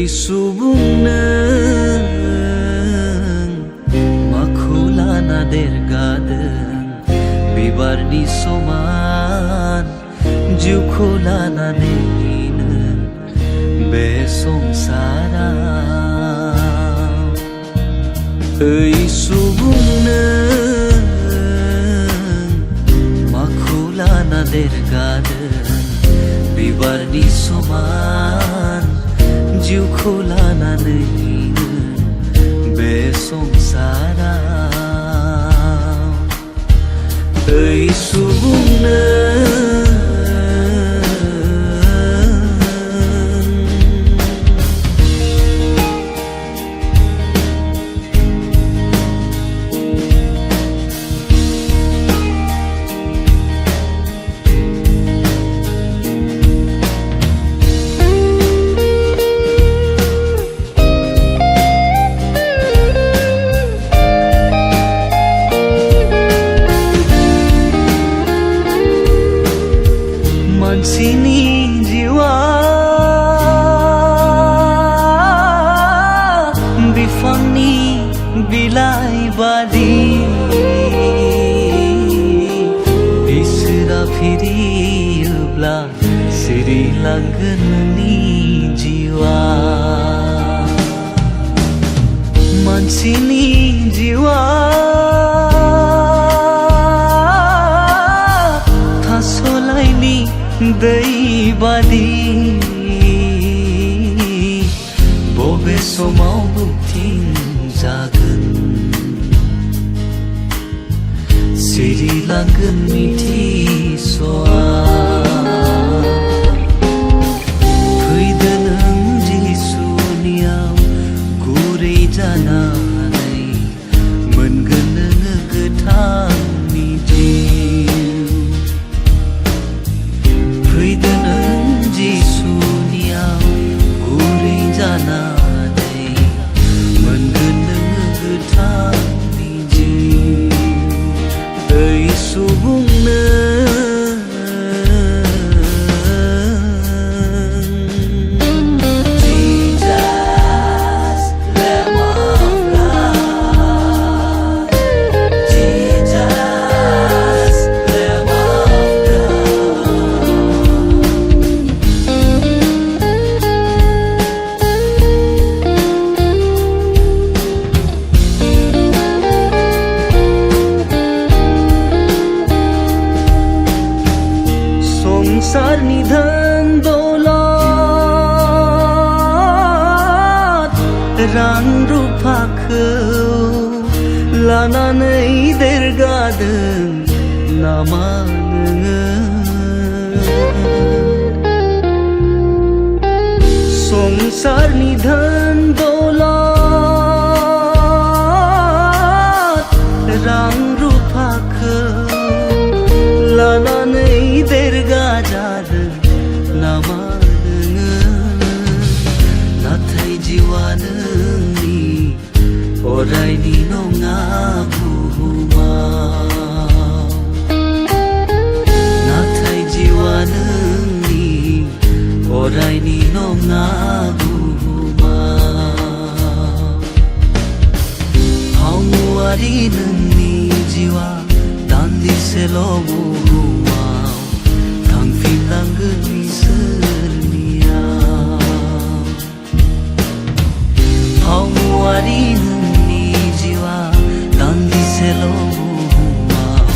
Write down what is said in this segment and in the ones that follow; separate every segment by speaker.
Speaker 1: सुबुंनो माखौ लाना देरगादों बिबारनि समान जिउखौ लानानै नों बे संसाराव ओइ सुबुंनो माखौ लाना देरगादों बिबारनि समान जिउखौ लानानै नों बे संसाराव ओइ सुबुंनो मानसिनि जिउआ बिफांनि बिलाइ बादि इसोरा फिरियोब्ला सिरिलांगोन नोंनि जिउआ मानसिनि जिउआ थास'लाइनि दै बादि बबे समाव बुथिं जागोन सिरिलांगोन मिथिस'आ फैदो नों जिसुनियाव गुरै जानानै मोनगोन नोङो गोथांनि जिउ फैदो नों जिसुनियाव गुरै जानानै मोनगोन नोङो गोथांनि जिउ ओइ सुबुंनो संसारनि धन दौलत रां रुफाखौ लानानै देरगादों नामा नोङो संसारनि धन दौलत रां रुफाखौ लानानै देरगा जादों नामा नोङो नाथाय जिउआ नोंनि अरायनि नङा बुहुमाव नाथाय जिउआ नोंनि अरायनि नङा बुहुमाव हामुआरि नोंनि जिउआ दान्दिसेल' बुहुमाव थांफिनलांगोन इसोरनियाव हामुआरि नोंनि जिउआ दान्दिसेल' बुहुमाव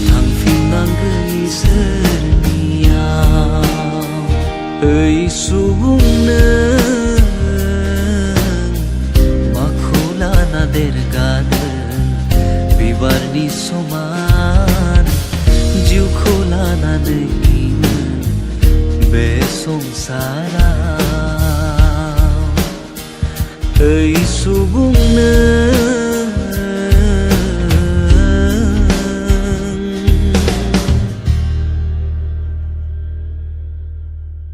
Speaker 1: थांफिनलांगोन इसोरनियाव ओइ सुबुंनो माखौ लाना देरगादों बिबारनि समान जिउखौ लानानै नों बे संसाराव ओइ सुबुंनो